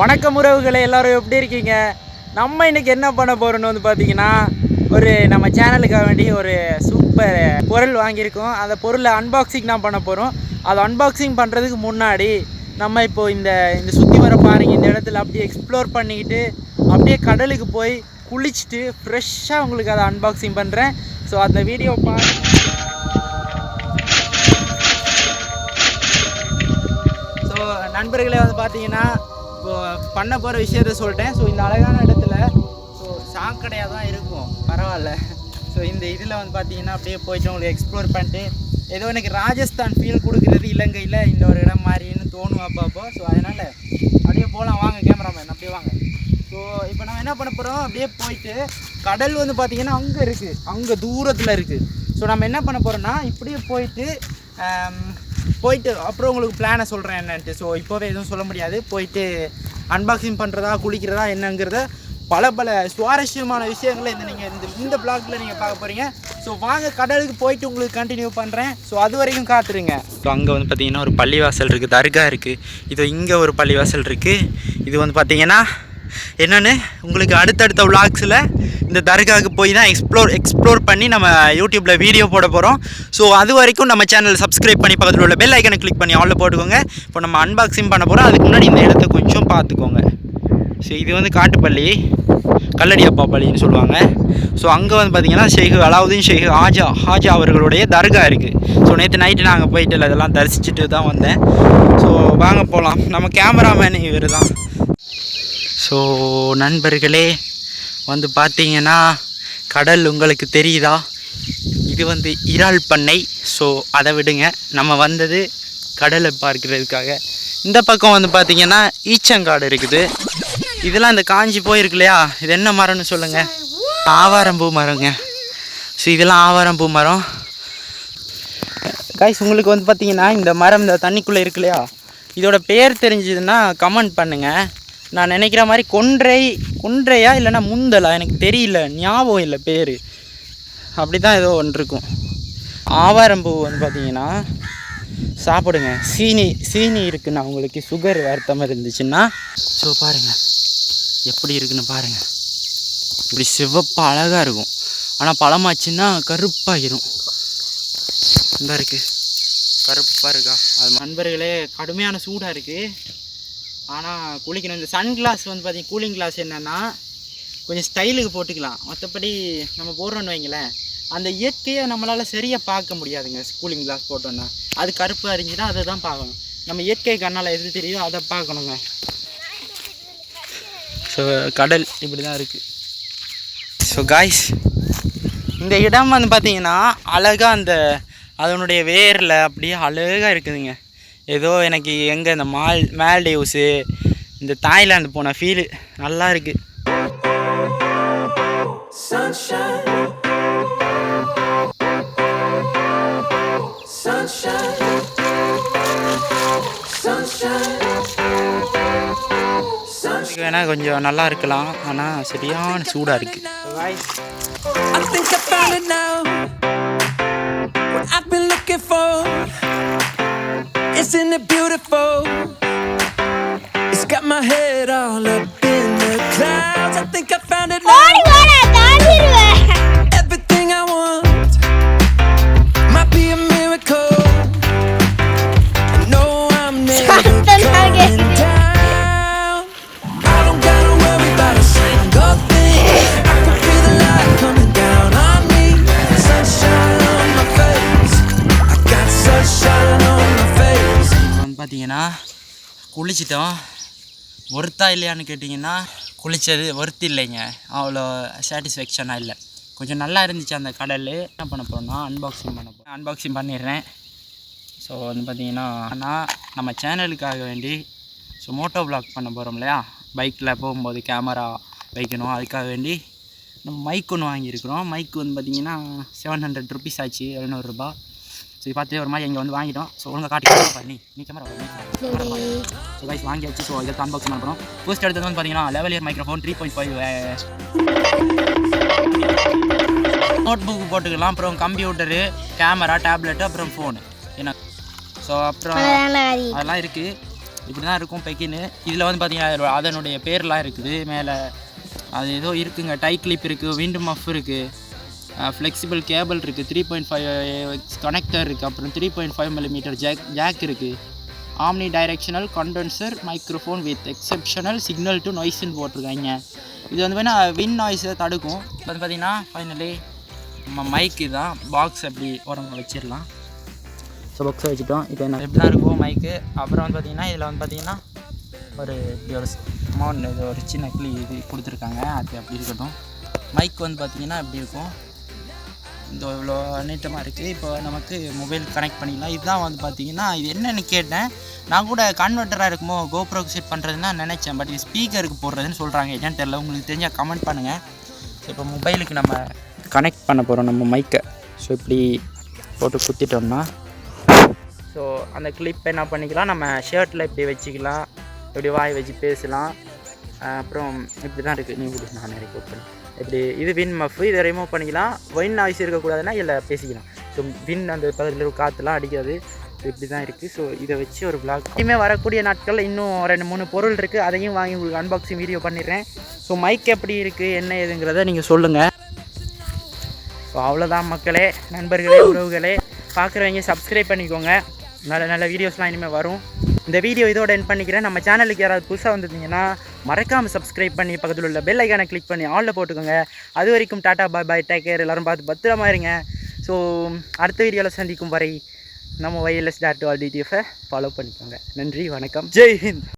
வணக்கம் உறவுகளை, எல்லோரும் எப்படி இருக்கீங்க? நம்ம இன்றைக்கி என்ன பண்ண போகிறோன்னு வந்து பார்த்தீங்கன்னா, நம்ம சேனலுக்காக வேண்டி ஒரு சூப்பர் பொருள் வாங்கியிருக்கோம். அந்த பொருளை அன்பாக்சிங் தான் பண்ண போகிறோம். அதை அன்பாக்சிங் பண்ணுறதுக்கு முன்னாடி நம்ம இப்போது இந்த சுற்றி வர பாருங்க, இந்த இடத்துல அப்படியே எக்ஸ்ப்ளோர் பண்ணிக்கிட்டு அப்படியே கடலுக்கு போய் குளிச்சுட்டு ஃப்ரெஷ்ஷாக உங்களுக்கு அதை அன்பாக்சிங் பண்ணுறேன். ஸோ அந்த வீடியோ ஸோ நண்பர்களே வந்து பார்த்தீங்கன்னா, இப்போது பண்ண போகிற விஷயத்த சொல்லிட்டேன். ஸோ இந்த அழகான இடத்துல சாக்கடையாக தான் இருக்கும், பரவாயில்ல. ஸோ இந்த இதில் வந்து பார்த்தீங்கன்னா அப்படியே போயிட்டு உங்களுக்கு எக்ஸ்ப்ளோர் பண்ணிட்டு ஏதோ எனக்கு ராஜஸ்தான் ஃபீல் கொடுக்குறது இலங்கையில் இந்த ஒரு இடம் மாதிரின்னு தோணும் அப்பப்போ. ஸோ அதனால் அப்படியே போகலாம், வாங்க கேமராமேன், அப்படியே வாங்க. ஸோ இப்போ நம்ம என்ன பண்ண போகிறோம், அப்படியே போயிட்டு கடல் வந்து பார்த்திங்கன்னா அங்கே இருக்குது, அங்கே தூரத்தில் இருக்குது. ஸோ நம்ம என்ன பண்ண போகிறோன்னா இப்படியே போயிட்டு அப்புறம் உங்களுக்கு பிளானை சொல்கிறேன் என்னன்ட்டு. ஸோ இப்போவே எதுவும் சொல்ல முடியாது. போயிட்டு அன்பாக்சிங் பண்ணுறதா குளிக்கிறதா என்னங்கிறத பல சுவாரஸ்யமான விஷயங்களை இந்த பிளாக்ல நீங்கள் பார்க்க போகிறீங்க. ஸோ வாங்க கடலுக்கு போயிட்டு உங்களுக்கு கண்டினியூ பண்ணுறேன். ஸோ அது வரைக்கும் காத்துருங்க. ஸோ அங்கே வந்து பார்த்திங்கன்னா ஒரு பள்ளிவாசல் இருக்குது, தர்கா இருக்குது. இது இங்கே ஒரு பள்ளிவாசல் இருக்குது. இது வந்து பார்த்திங்கன்னா என்னென்னு உங்களுக்கு அடுத்தடுத்த விளாக்ஸில் இந்த தர்காவுக்கு போய் தான் எக்ஸ்ப்ளோர் பண்ணி நம்ம யூடியூப்பில் வீடியோ போட போகிறோம். ஸோ அது வரைக்கும் நம்ம சேனல் சப்ஸ்கிரைப் பண்ணி பக்கத்தில் உள்ள பெல் ஐக்கனை கிளிக் பண்ணி ஆலில் போட்டுக்கோங்க. இப்போ நம்ம அன்பாக்சிங் பண்ண போகிறோம். அதுக்கு முன்னாடி இந்த இடத்த கொஞ்சம் பார்த்துக்கோங்க. ஸோ இது வந்து காட்டுப்பள்ளி, கல்லடியப்பா பள்ளின்னு சொல்லுவாங்க. ஸோ அங்கே வந்து பார்த்திங்கன்னா ஷேக் அலாவுதீன் ஷேக் ஹாஜா அவர்களுடைய தர்கா இருக்குது. ஸோ நேற்று நைட்டு நாங்கள் போயிட்டு அதெல்லாம் தரிசிச்சுட்டு தான் வந்தேன். ஸோ வாங்க போகலாம். நம்ம கேமராமேன் இவர் தான். ஸோ நண்பர்களே வந்து பார்த்தீங்கன்னா கடல் உங்களுக்கு தெரியுதா? இது வந்து இறால் பண்ணை. ஸோ அதை விடுங்க, நம்ம வந்தது கடலை பார்க்கிறதுக்காக. இந்த பக்கம் வந்து பார்த்திங்கன்னா ஈச்சங்காடு இருக்குது. இதெல்லாம் இந்த காஞ்சி போயிருக்கு இல்லையா, இது என்ன மரம்னு சொல்லுங்கள்? ஆவாரம்பூ மரங்க. ஸோ இதெல்லாம் ஆவாரம்பூ மரம். கைஸ் உங்களுக்கு வந்து பார்த்திங்கன்னா இந்த மரம் இந்த தண்ணிக்குள்ளே இருக்கு இல்லையா, இதோட பேர் தெரிஞ்சதுன்னா கமெண்ட் பண்ணுங்கள். நான் நினைக்கிற மாதிரி கொன்றையா இல்லைன்னா முந்தலா எனக்கு தெரியல, ஞாபகம் இல்லை பேர். அப்படி தான் ஏதோ ஒன்று இருக்கும். ஆவாரம்பூ வந்து பார்த்திங்கன்னா சாப்பிடுங்க. சீனி இருக்குண்ணா, உங்களுக்கு சுகர் வருத்தமாக இருந்துச்சுன்னா. ஸோ பாருங்கள் எப்படி இருக்குன்னு பாருங்கள். இப்படி சிவப்பாக அழகாக இருக்கும். ஆனால் பழமாச்சுன்னா கருப்பாகிடும். இந்த இருக்குது, கருப்பாக இருக்கா? அது நண்பர்களே கடுமையான சூடாக இருக்குது. ஆனால் குளிக்கணும். இந்த சன் கிளாஸ் வந்து பார்த்திங்கன்னா கூலிங் கிளாஸ் என்னென்னா கொஞ்சம் ஸ்டைலுக்கு போட்டுக்கலாம். மற்றபடி நம்ம போடுறோன்னு வைங்களேன், அந்த இயற்கையை நம்மளால் சரியாக பார்க்க முடியாதுங்க. கூலிங் கிளாஸ் போட்டோன்னா அது கருப்பு அறிஞ்சுன்னா அதை தான் பார்க்கணும். நம்ம இயற்கை கண்ணால் எது தெரியுதோ அதை பார்க்கணுங்க. ஸோ கடல் இப்படி தான் இருக்குது. ஸோ காய்ஸ் இந்த இடம் வந்து பார்த்திங்கன்னா அழகாக அதனுடைய வேரில் அப்படியே அழகாக இருக்குதுங்க. ஏதோ எனக்கு எங்கே இந்த மால்டீவ்ஸு இந்த தாய்லாந்து போன ஃபீலு நல்லா இருக்குது. வேணா கொஞ்சம் நல்லா இருக்கலாம், ஆனால் சரியான சூடாக இருக்குது. Isn't it beautiful? It's got my head all up in the clouds. I think I found it now. Everything I want might be a miracle. I know I'm never coming down. I don't gotta worry about a single thing. I can feel the light coming down on me. Sunshine on my face. I got sunshine on my face. பார்த்தீங்கன்னா குளிச்சிட்டோம். ஒர்த்தா இல்லையான்னு கேட்டிங்கன்னா குளித்தது worth இல்லைங்க, அவ்வளோ சாட்டிஸ்ஃபேக்ஷனாக இல்லை. கொஞ்சம் நல்லா இருந்துச்சு அந்த கடல். என்ன பண்ண போகிறோன்னா அன்பாக்சிங் பண்ணிடுறேன். ஸோ வந்து பார்த்திங்கன்னா ஆனால் நம்ம சேனலுக்காக வேண்டி மோட்டோ வ்ளாக் பண்ண போகிறோம் இல்லையா, பைக்கில் போகும்போது கேமரா வைக்கணும். அதுக்காக வேண்டி நம்ம மைக் ஒன்று வாங்கியிருக்கிறோம். மைக் வந்து பார்த்திங்கன்னா 700 ருபீஸ் ஆச்சு, 700 ரூபா. ஸோ இது பார்த்து ஒரு மாதிரி இங்கே வந்து வாங்கிட்டோம். ஸோ ஒழுங்காக காட்டி நீ கேமரா ஸோ கைஸ் வாங்கியாச்சு. ஸோ இதை அன்பாக்சிங் பண்ண போகிறோம். ஃபர்ஸ்ட் எடுத்தது வந்து பார்த்தீங்கன்னா லெவலியர் மைக்ரோஃபோன் 3.5 நோட் புக்கு போட்டுக்கலாம். அப்புறம் கம்ப்யூட்டரு, கேமரா, டேப்லெட்டு, அப்புறம் ஃபோனு என்ன. ஸோ அப்புறம் அதெல்லாம் இருக்குது. இப்படி தான் இருக்கும் பெக்கின்னு. இதில் வந்து பார்த்திங்கன்னா அதனுடைய பேர்லாம் இருக்குது. மேலே அது ஏதோ இருக்குங்க, டை கிளிப் இருக்குது, விண்ட் மஃப் இருக்குது, ஃப்ளெக்சிபிள் கேபிள் இருக்குது, 3.5 கனெக்டர் இருக்குது, அப்புறம் 3.5 mm ஜாக் இருக்குது, omnidirectional condenser microphone with exceptional signal to நாய்ஸ்ன்னு போட்டிருக்காங்க. இது வந்து வேணால் வின் நாய்ஸை தடுக்கும். இப்போ வந்து பார்த்திங்கன்னா ஃபைனலி நம்ம மைக்கு தான், பாக்ஸ் அப்படி உரங்க வச்சிடலாம். ஸோ பாக்ஸை வச்சுட்டோம். இப்போ என்ன எப்படி தான் இருக்கும் மைக்கு. அப்புறம் வந்து பார்த்திங்கன்னா இதில் வந்து பார்த்திங்கன்னா ஒரு இப்படி ஒரு அமௌண்ட் இது ஒரு சின்ன இது கொடுத்துருக்காங்க, அது அப்படி இருக்கட்டும். மைக் வந்து பார்த்திங்கன்னா எப்படி இருக்கும், இந்த இவ்வளோ நீட்டமாக இருக்குது. இப்போ நமக்கு மொபைல் கனெக்ட் பண்ணிக்கலாம். இதுதான் வந்து பார்த்திங்கன்னா இது என்னென்னு கேட்டேன். நான் கூட கன்வெர்ட்டராக இருக்குமோ கோப்ரோக்கு செட் பண்ணுறதுன்னா நினச்சேன். பட் இது ஸ்பீக்கருக்கு போடுறதுன்னு சொல்கிறாங்க, என்னன்னு தெரியல. உங்களுக்கு தெரிஞ்சால் கமெண்ட் பண்ணுங்கள். ஸோ இப்போ மொபைலுக்கு நம்ம கனெக்ட் பண்ண போகிறோம் நம்ம மைக்கை. ஸோ இப்படி போட்டு குத்திட்டோம்னா ஸோ அந்த கிளிப் என்ன பண்ணிக்கலாம், நம்ம ஷர்ட்டில் இப்படி வச்சுக்கலாம், இப்படி வாய் வச்சு பேசலாம். அப்புறம் இப்படி தான் இருக்குது. நீங்கள் நான் நிறைய பண்ணி இப்படி இது வின் மஃப், இதை ரிமூவ் பண்ணிக்கலாம். வின் நாய்ஸ் இருக்கக்கூடாதுன்னா இதில் பேசிக்கலாம். ஸோ வின் அந்த பக்கத்தில் காற்றுலாம் அடிக்காது. இப்படி தான் இருக்குது. ஸோ இதை வச்சு ஒரு vlog இனிமே வரக்கூடிய நாட்களில் இன்னும் 2-3 பொருள் இருக்குது, அதையும் வாங்கி உங்களுக்கு அன்பாக்சிங் வீடியோ பண்ணிடுறேன். ஸோ மைக் எப்படி இருக்குது என்ன ஏதுங்கிறத நீங்கள் சொல்லுங்கள். ஸோ அவ்வளோதான் மக்களே, நண்பர்களே, உறவுகளே, பார்க்குறவங்க சப்ஸ்கிரைப் பண்ணிக்கோங்க. நல்ல நல்ல வீடியோஸ்லாம் இனிமேல் வரும். இந்த வீடியோ இதோட எண்ட் பண்ணிக்கிறேன். நம்ம சேனலுக்கு யாராவது புதுசாக வந்துருந்தீங்கன்னா மறக்காமல் சப்ஸ்கிரைப் பண்ணி பக்கத்தில் உள்ள பெல் ஐக்கானை கிளிக் பண்ணி ஆலில் போட்டுக்கோங்க. அது வரைக்கும் டாட்டா பாய் பாய், டேக் கேர். எல்லோரும் பார்த்து பத்திரமா இருங்க. ஸோ அடுத்த வீடியோவில் சந்திக்கும் வரை நம்ம YLS.DTF ஃபாலோ பண்ணிக்கோங்க. நன்றி, வணக்கம், ஜெய் ஹிந்த்.